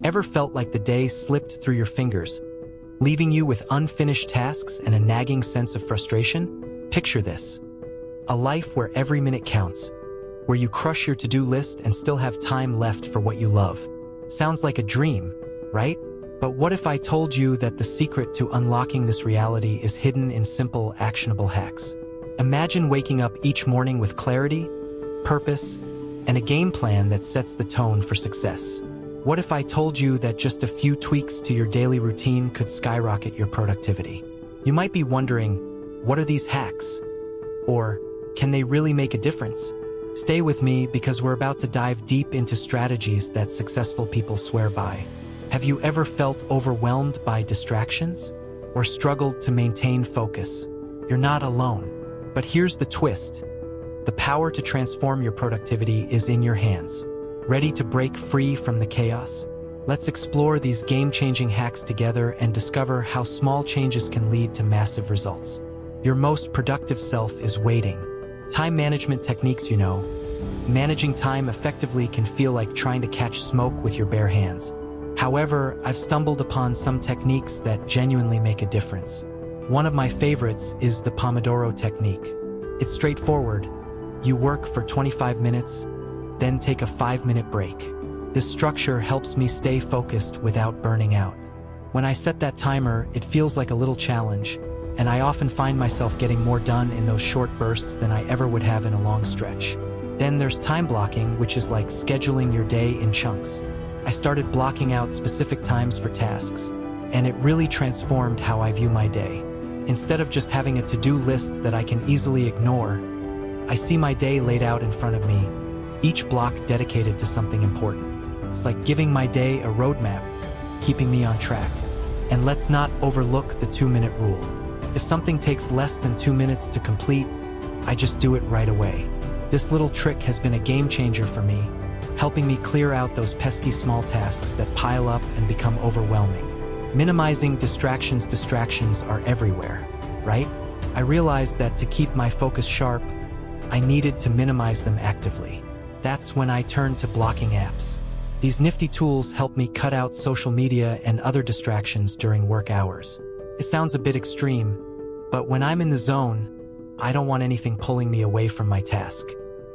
Ever felt like the day slipped through your fingers, leaving you with unfinished tasks and a nagging sense of frustration? Picture this: a life where every minute counts, where you crush your to-do list and still have time left for what you love. Sounds like a dream, right? But what if I told you that the secret to unlocking this reality is hidden in simple, actionable hacks? Imagine waking up each morning with clarity, purpose, and a game plan that sets the tone for success. What if I told you that just a few tweaks to your daily routine could skyrocket your productivity? You might be wondering, what are these hacks? Or, can they really make a difference? Stay with me because we're about to dive deep into strategies that successful people swear by. Have you ever felt overwhelmed by distractions? Or struggled to maintain focus? You're not alone. But here's the twist: the power to transform your productivity is in your hands. Ready to break free from the chaos? Let's explore these game-changing hacks together and discover how small changes can lead to massive results. Your most productive self is waiting. Time management techniques, managing time effectively can feel like trying to catch smoke with your bare hands. However, I've stumbled upon some techniques that genuinely make a difference. One of my favorites is the Pomodoro technique. It's straightforward. You work for 25 minutes, then take a 5-minute break. This structure helps me stay focused without burning out. When I set that timer, it feels like a little challenge, and I often find myself getting more done in those short bursts than I ever would have in a long stretch. Then there's time blocking, which is like scheduling your day in chunks. I started blocking out specific times for tasks, and it really transformed how I view my day. Instead of just having a to-do list that I can easily ignore, I see my day laid out in front of me, each block dedicated to something important. It's like giving my day a roadmap, keeping me on track. And let's not overlook the 2-minute rule. If something takes less than 2 minutes to complete, I just do it right away. This little trick has been a game changer for me, helping me clear out those pesky small tasks that pile up and become overwhelming. Minimizing distractions are everywhere, right? I realized that to keep my focus sharp, I needed to minimize them actively. That's when I turned to blocking apps. These nifty tools help me cut out social media and other distractions during work hours. It sounds a bit extreme, but when I'm in the zone, I don't want anything pulling me away from my task.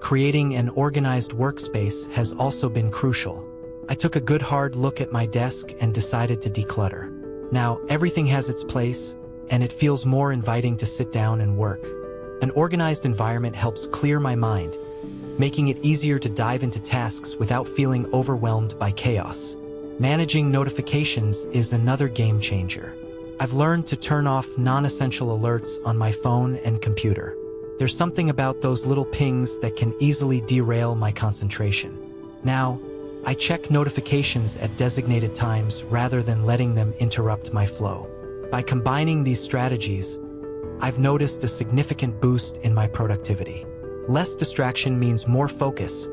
Creating an organized workspace has also been crucial. I took a good hard look at my desk and decided to declutter. Now, everything has its place, and it feels more inviting to sit down and work. An organized environment helps clear my mind, making it easier to dive into tasks without feeling overwhelmed by chaos. Managing notifications is another game changer. I've learned to turn off non-essential alerts on my phone and computer. There's something about those little pings that can easily derail my concentration. Now, I check notifications at designated times rather than letting them interrupt my flow. By combining these strategies, I've noticed a significant boost in my productivity. Less distraction means more focus,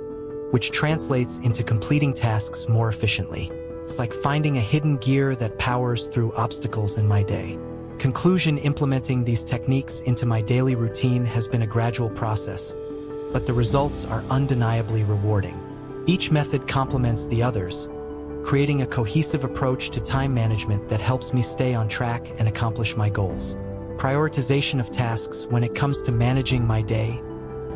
which translates into completing tasks more efficiently. It's like finding a hidden gear that powers through obstacles in my day. Conclusion: implementing these techniques into my daily routine has been a gradual process, but the results are undeniably rewarding. Each method complements the others, creating a cohesive approach to time management that helps me stay on track and accomplish my goals. Prioritization of tasks: when it comes to managing my day,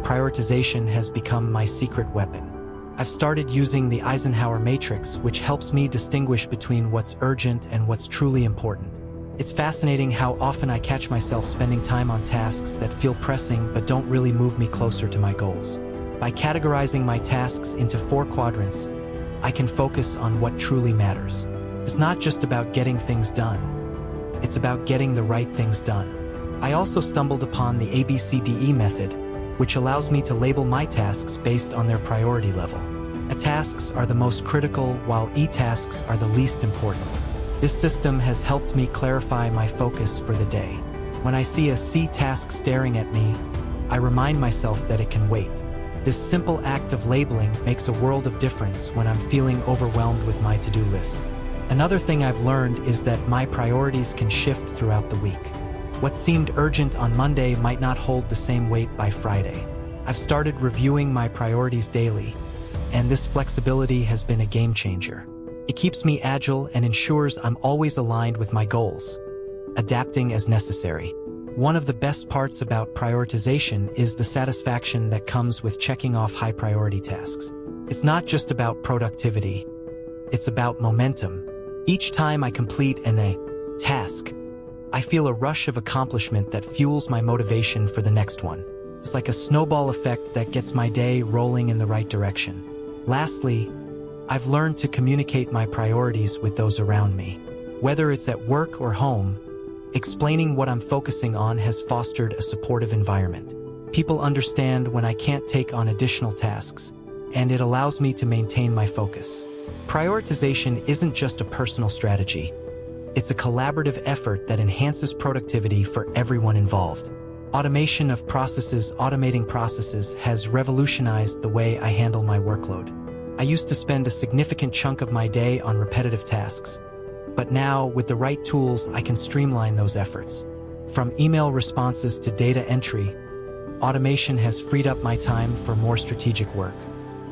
prioritization has become my secret weapon. I've started using the Eisenhower Matrix, which helps me distinguish between what's urgent and what's truly important. It's fascinating how often I catch myself spending time on tasks that feel pressing but don't really move me closer to my goals. By categorizing my tasks into 4 quadrants, I can focus on what truly matters. It's not just about getting things done. It's about getting the right things done. I also stumbled upon the ABCDE method, which allows me to label my tasks based on their priority level. A tasks are the most critical, while E tasks are the least important. This system has helped me clarify my focus for the day. When I see a C task staring at me, I remind myself that it can wait. This simple act of labeling makes a world of difference when I'm feeling overwhelmed with my to-do list. Another thing I've learned is that my priorities can shift throughout the week. What seemed urgent on Monday might not hold the same weight by Friday. I've started reviewing my priorities daily, and this flexibility has been a game changer. It keeps me agile and ensures I'm always aligned with my goals, adapting as necessary. One of the best parts about prioritization is the satisfaction that comes with checking off high-priority tasks. It's not just about productivity, it's about momentum. Each time I complete a task, I feel a rush of accomplishment that fuels my motivation for the next one. It's like a snowball effect that gets my day rolling in the right direction. Lastly, I've learned to communicate my priorities with those around me. Whether it's at work or home, explaining what I'm focusing on has fostered a supportive environment. People understand when I can't take on additional tasks, and it allows me to maintain my focus. Prioritization isn't just a personal strategy. It's a collaborative effort that enhances productivity for everyone involved. Automating processes has revolutionized the way I handle my workload. I used to spend a significant chunk of my day on repetitive tasks, but now, with the right tools, I can streamline those efforts. From email responses to data entry, automation has freed up my time for more strategic work.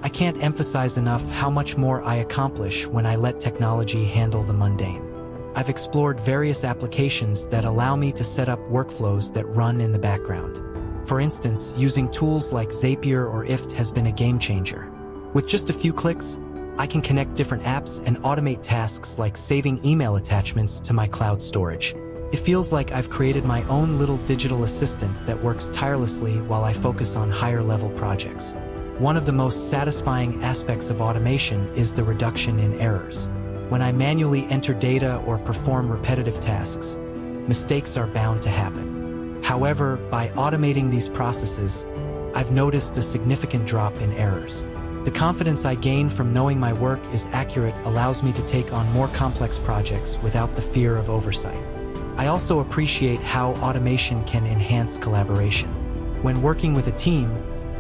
I can't emphasize enough how much more I accomplish when I let technology handle the mundane. I've explored various applications that allow me to set up workflows that run in the background. For instance, using tools like Zapier or Ift has been a game changer. With just a few clicks, I can connect different apps and automate tasks like saving email attachments to my cloud storage. It feels like I've created my own little digital assistant that works tirelessly while I focus on higher-level projects. One of the most satisfying aspects of automation is the reduction in errors. When I manually enter data or perform repetitive tasks, mistakes are bound to happen. However, by automating these processes, I've noticed a significant drop in errors. The confidence I gain from knowing my work is accurate allows me to take on more complex projects without the fear of oversight. I also appreciate how automation can enhance collaboration. When working with a team,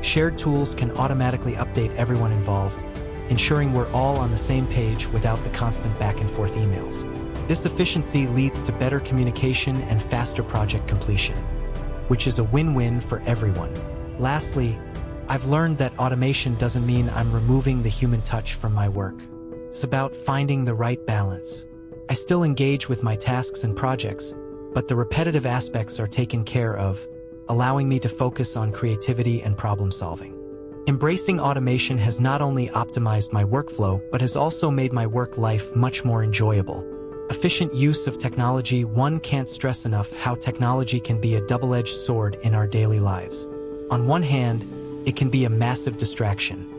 shared tools can automatically update everyone involved, ensuring we're all on the same page without the constant back-and-forth emails. This efficiency leads to better communication and faster project completion, which is a win-win for everyone. Lastly, I've learned that automation doesn't mean I'm removing the human touch from my work. It's about finding the right balance. I still engage with my tasks and projects, but the repetitive aspects are taken care of, allowing me to focus on creativity and problem-solving. Embracing automation has not only optimized my workflow, but has also made my work life much more enjoyable. Efficient use of technology. One can't stress enough how technology can be a double-edged sword in our daily lives. On one hand, it can be a massive distraction.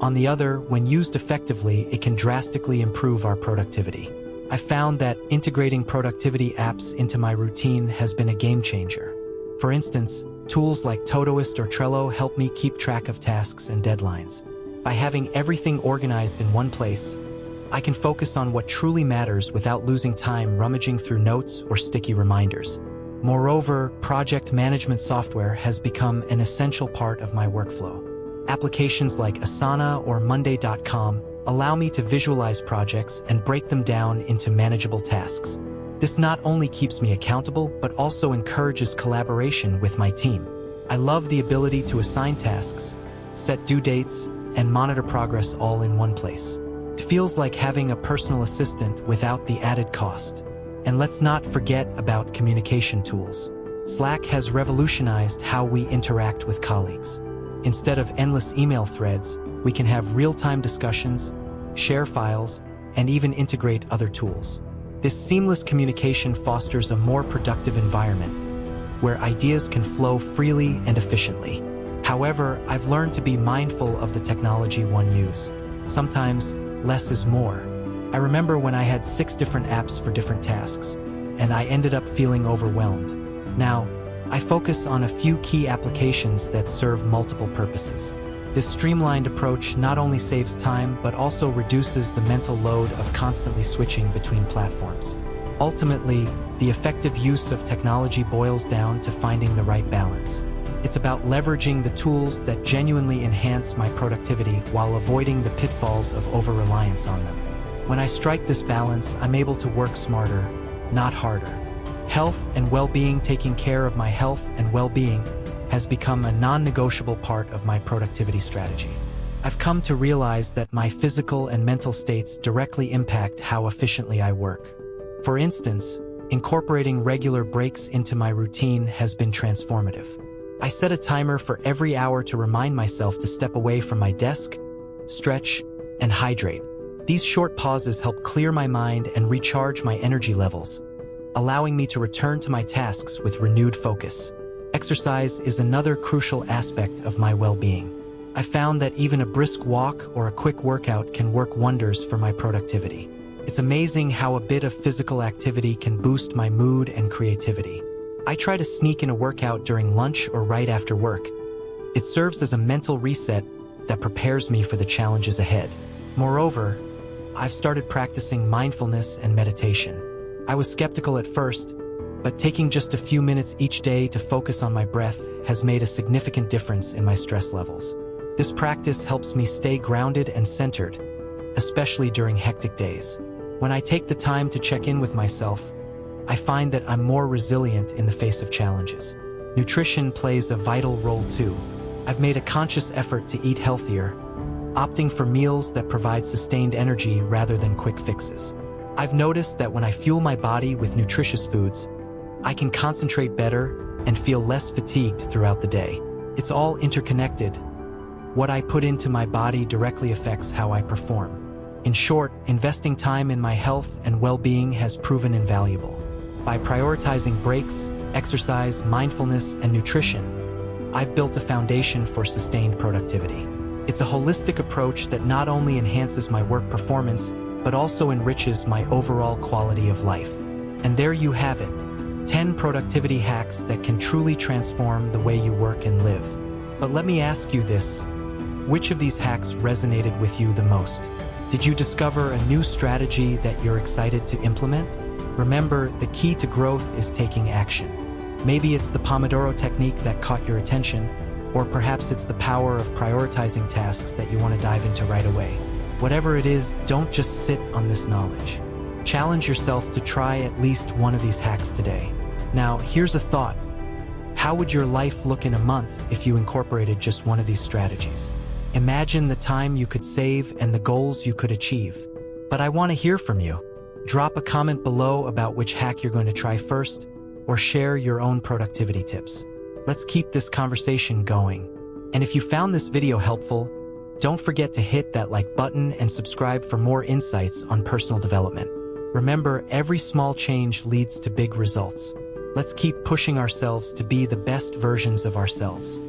On the other, when used effectively, it can drastically improve our productivity. I found that integrating productivity apps into my routine has been a game changer. For instance, tools like Todoist or Trello help me keep track of tasks and deadlines. By having everything organized in one place, I can focus on what truly matters without losing time rummaging through notes or sticky reminders. Moreover, project management software has become an essential part of my workflow. Applications like Asana or Monday.com allow me to visualize projects and break them down into manageable tasks. This not only keeps me accountable, but also encourages collaboration with my team. I love the ability to assign tasks, set due dates, and monitor progress all in one place. It feels like having a personal assistant without the added cost. And let's not forget about communication tools. Slack has revolutionized how we interact with colleagues. Instead of endless email threads, we can have real-time discussions, share files, and even integrate other tools. This seamless communication fosters a more productive environment, where ideas can flow freely and efficiently. However, I've learned to be mindful of the technology one uses. Sometimes, less is more. I remember when I had 6 different apps for different tasks, and I ended up feeling overwhelmed. Now, I focus on a few key applications that serve multiple purposes. This streamlined approach not only saves time, but also reduces the mental load of constantly switching between platforms. Ultimately, the effective use of technology boils down to finding the right balance. It's about leveraging the tools that genuinely enhance my productivity while avoiding the pitfalls of over-reliance on them. When I strike this balance, I'm able to work smarter, not harder. Health and well-being. Taking care of my health and well-being has become a non-negotiable part of my productivity strategy. I've come to realize that my physical and mental states directly impact how efficiently I work. For instance, incorporating regular breaks into my routine has been transformative. I set a timer for every hour to remind myself to step away from my desk, stretch, and hydrate. These short pauses help clear my mind and recharge my energy levels, allowing me to return to my tasks with renewed focus. Exercise is another crucial aspect of my well-being. I found that even a brisk walk or a quick workout can work wonders for my productivity. It's amazing how a bit of physical activity can boost my mood and creativity. I try to sneak in a workout during lunch or right after work. It serves as a mental reset that prepares me for the challenges ahead. Moreover, I've started practicing mindfulness and meditation. I was skeptical at first, but taking just a few minutes each day to focus on my breath has made a significant difference in my stress levels. This practice helps me stay grounded and centered, especially during hectic days. When I take the time to check in with myself, I find that I'm more resilient in the face of challenges. Nutrition plays a vital role too. I've made a conscious effort to eat healthier, opting for meals that provide sustained energy rather than quick fixes. I've noticed that when I fuel my body with nutritious foods, I can concentrate better and feel less fatigued throughout the day. It's all interconnected. What I put into my body directly affects how I perform. In short, investing time in my health and well-being has proven invaluable. By prioritizing breaks, exercise, mindfulness, and nutrition, I've built a foundation for sustained productivity. It's a holistic approach that not only enhances my work performance, but also enriches my overall quality of life. And there you have it, 10 productivity hacks that can truly transform the way you work and live. But let me ask you this, which of these hacks resonated with you the most? Did you discover a new strategy that you're excited to implement? Remember, the key to growth is taking action. Maybe it's the Pomodoro technique that caught your attention, or perhaps it's the power of prioritizing tasks that you want to dive into right away. Whatever it is, don't just sit on this knowledge. Challenge yourself to try at least one of these hacks today. Now, here's a thought. How would your life look in a month if you incorporated just one of these strategies? Imagine the time you could save and the goals you could achieve. But I want to hear from you. Drop a comment below about which hack you're going to try first, or share your own productivity tips. Let's keep this conversation going. And if you found this video helpful, don't forget to hit that like button and subscribe for more insights on personal development. Remember, every small change leads to big results. Let's keep pushing ourselves to be the best versions of ourselves.